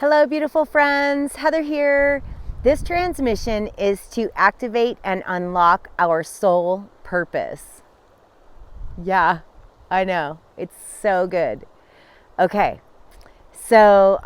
Hello, beautiful friends. Heather here. This transmission is to activate and unlock our soul purpose. Yeah, I know. It's so good. Okay. So,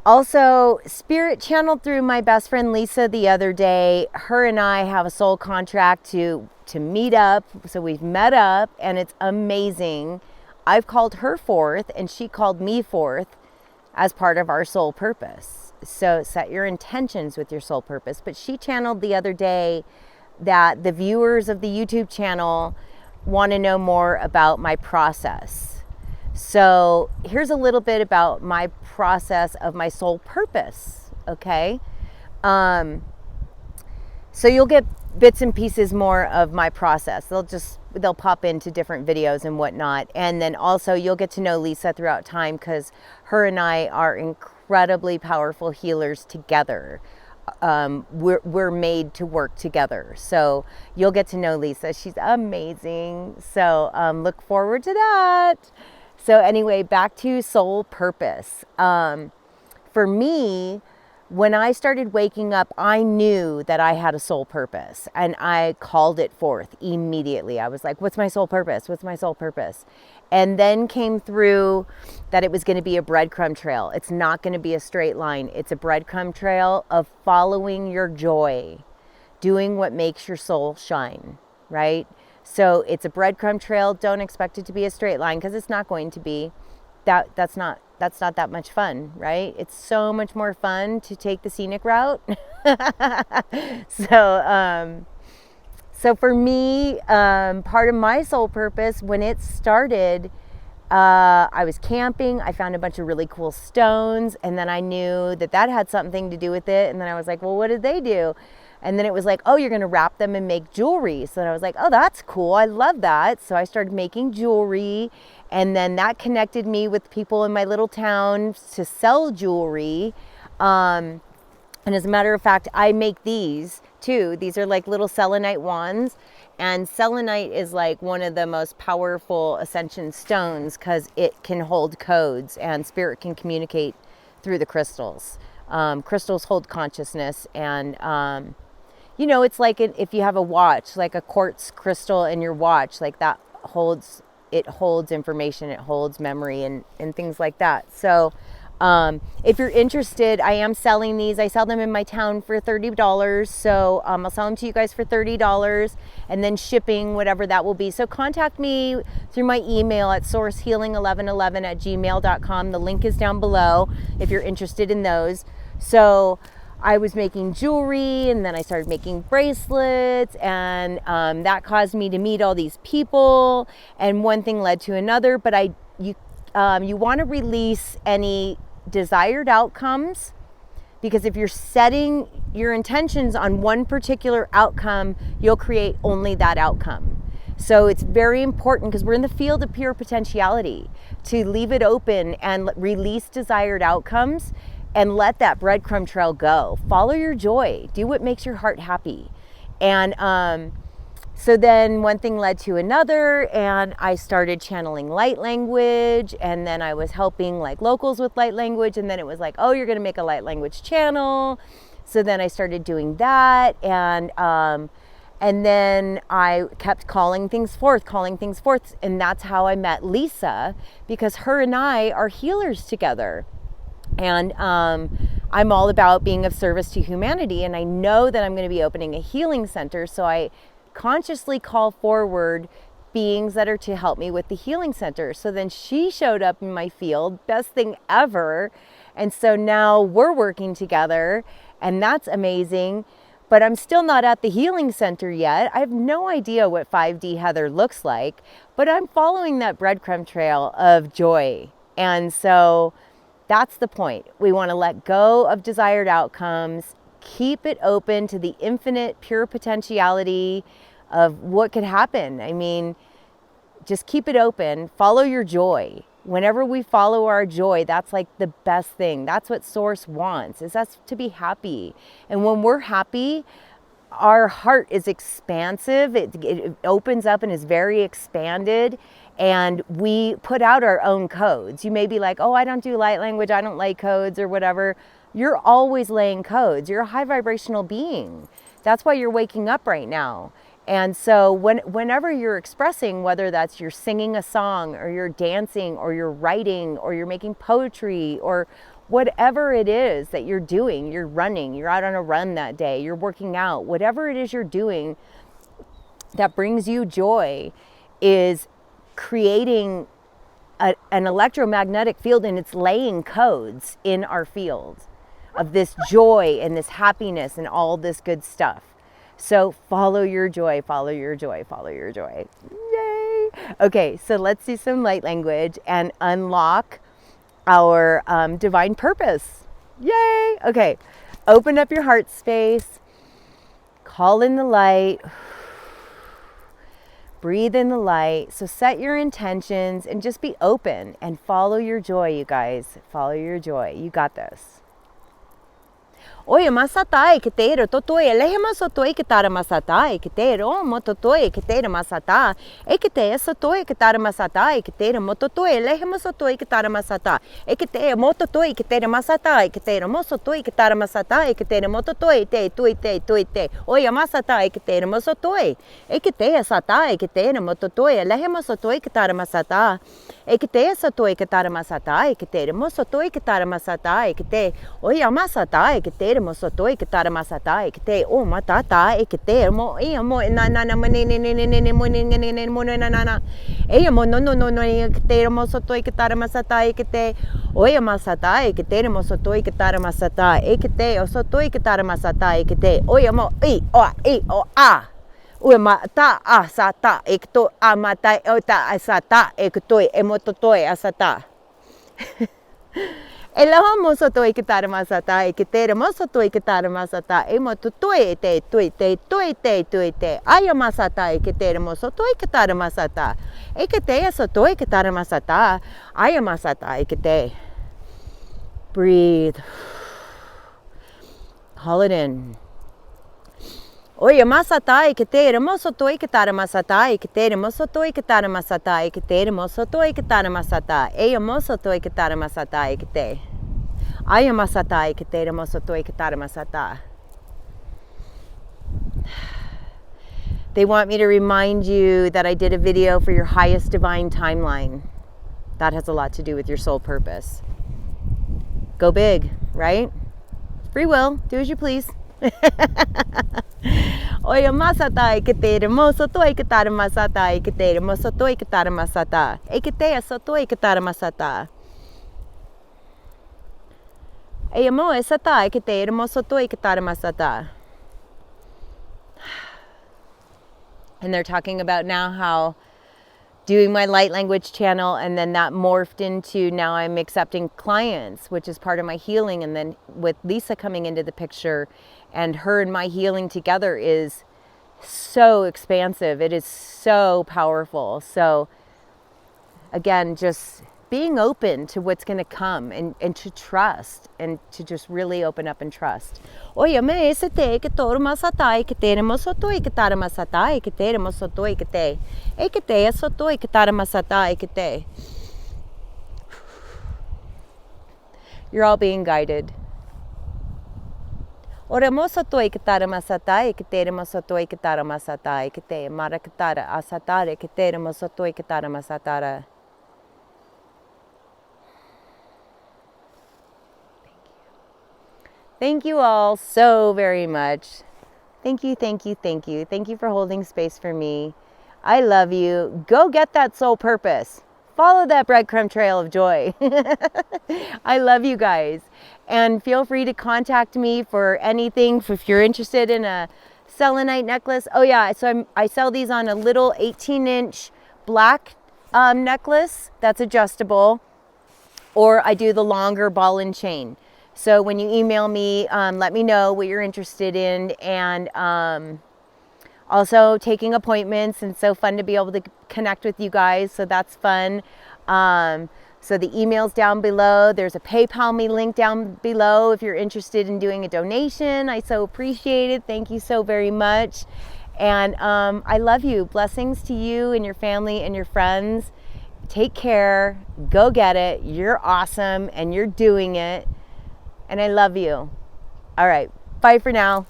also, Spirit channeled through my best friend Lisa the other day. Her and I have a soul contract to meet up. So we've met up and it's amazing. I've called her forth and she called me forth as part of our soul purpose. So set your intentions with your soul purpose. But she channeled the other day that the viewers of the YouTube channel want to know more about my process. So here's a little bit about my process of my soul purpose, okay? So you'll get bits and pieces more of my process. They'll pop into different videos and whatnot. And then also you'll get to know Lisa throughout time because her and I are incredibly powerful healers together. We're made to work together. So you'll get to know Lisa. She's amazing. So look forward to that. So anyway, back to soul purpose. For me, when I started waking up, I knew that I had a soul purpose and I called it forth immediately. I was like, what's my soul purpose? What's my soul purpose? And then came through that it was going to be a breadcrumb trail. It's not going to be a straight line. It's a breadcrumb trail of following your joy, doing what makes your soul shine, right? So it's a breadcrumb trail. Don't expect it to be a straight line because it's not going to be. That's not that much fun, right? It's so much more fun to take the scenic route. So for me, part of my soul purpose, when it started, I was camping. I found a bunch of really cool stones, and then I knew that had something to do with it. And then I was like, well, what did they do? And then it was like, oh, you're going to wrap them and make jewelry. So then I was like, oh, that's cool. I love that. So I started making jewelry. And then that connected me with people in my little town to sell jewelry. And as a matter of fact, I make these too. These are like little selenite wands. And selenite is like one of the most powerful ascension stones because it can hold codes and spirit can communicate through the crystals. Crystals hold consciousness and... you know, it's like if you have a watch, like a quartz crystal in your watch, like that holds information, it holds memory and things like that. So if you're interested, I am selling these. I sell them in my town for $30. So I'll sell them to you guys for $30 and then shipping, whatever that will be. So contact me through my email at sourcehealing1111@gmail.com. The link is down below if you're interested in those. So I was making jewelry and then I started making bracelets and that caused me to meet all these people and one thing led to another. But you want to release any desired outcomes because if you're setting your intentions on one particular outcome, you'll create only that outcome. So it's very important because we're in the field of pure potentiality to leave it open and release desired outcomes. And let that breadcrumb trail go. Follow your joy. Do what makes your heart happy. And so then one thing led to another, and I started channeling light language, and then I was helping like locals with light language, and then it was like, oh, you're gonna make a light language channel. So then I started doing that, and then I kept calling things forth, and that's how I met Lisa, because her and I are healers together. And I'm all about being of service to humanity. And I know that I'm going to be opening a healing center. So I consciously call forward beings that are to help me with the healing center. So then she showed up in my field, best thing ever. And so now we're working together and that's amazing. But I'm still not at the healing center yet. I have no idea what 5D Heather looks like, but I'm following that breadcrumb trail of joy. And so that's the point. We want to let go of desired outcomes, keep it open to the infinite pure potentiality of what could happen. I mean, just keep it open, follow your joy. Whenever we follow our joy, that's like the best thing. That's what Source wants, is us to be happy. And when we're happy, our heart is expansive. It opens up and is very expanded. And we put out our own codes. You may be like, oh, I don't do light language, I don't like codes or whatever. You're always laying codes. You're a high vibrational being. That's why you're waking up right now. And so whenever you're expressing, whether that's you're singing a song or you're dancing or you're writing or you're making poetry or whatever it is that you're doing, you're running, you're out on a run that day, you're working out, whatever it is you're doing that brings you joy is creating an electromagnetic field, and it's laying codes in our field of this joy and this happiness and all this good stuff. So follow your joy, follow your joy, follow your joy. Yay! Okay, so let's do some light language and unlock our divine purpose. Yay! Okay, open up your heart space, call in the light. Breathe in the light. So set your intentions and just be open and follow your joy, you guys. Follow your joy. You got this. Oye, masatai que te ero totoi elehema sotoi que tara masatai que te ero mototoi que te masata e que te sotoi que tara masatai que te mototoi elehema sotoi que tara masata e que te mototoi que te masatai que te mosotoi que tara masatai que te mototoi te tuite oye masatai que te mosotoi e que te satai que te mototoi elehema sotoi que tara masata e que te sotoi que tara masatai que te mosotoi que tara masatai que te oye masatai que te mosotoi que tara masatai que te o matata e que te mo e mo na na na ne ne ne ne ne mo ne ne ne mo na na na e mo no no no no que te mosotoi que tara masatai que te oye masatai que te mosotoi que tara masatai e que te osotoi que tara masatai que te oye mo e o a ue mata asata e que to amata o ta asata e que to e mototoi asata Eloha mosotoi que tara masata e que te mosotoi que tara masata e mototoi te tuite aya masata e que te mosotoi que tara masata e que te sotoi que tara masata aya masata e que te breathe, call it in. Oye masata e que te mosotoi que tara masata e que te mosotoi que tara masata e que te mosotoi que tara masata e mosotoi que tara masata e que te ai masata e que te mosotoi que tara masata. They want me to remind you that I did a video for your highest divine timeline. That has a lot to do with your soul purpose. Go big, right? Free will, do as you please. Oye masata e que te mosotoi que tara masata e que te mosotoi que tara masata e que te sotoi que tara masata e mo esata e que te mosotoi que tara masata. And they're talking about now how doing my light language channel, and then that morphed into now I'm accepting clients, which is part of my healing. And then with Lisa coming into the picture and her and my healing together is so expansive. It is so powerful. So again, just being open to what's going to come and to trust and to just really open up and trust. Oye, me ese te que toro masatai que te mosotoi que tara masatai que te mosotoi que te e que te sotoi que tara masatai que te. You're all being guided. Ora mosotoi que tara masatai que te mosotoi que tara masatai que te mara que tara asatare que te mosotoi que tara masatara. Thank you all so very much. Thank you, thank you, thank you. Thank you for holding space for me. I love you. Go get that soul purpose. Follow that breadcrumb trail of joy. I love you guys. And feel free to contact me for anything. If you're interested in a selenite necklace. Oh yeah, so I sell these on a little 18-inch black necklace that's adjustable. Or I do the longer ball and chain. So when you email me, let me know what you're interested in, and also taking appointments, and so fun to be able to connect with you guys. So that's fun. So the email's down below. There's a PayPal me link down below if you're interested in doing a donation. I so appreciate it. Thank you so very much. And I love you. Blessings to you and your family and your friends. Take care. Go get it. You're awesome and you're doing it. And I love you. All right. Bye for now.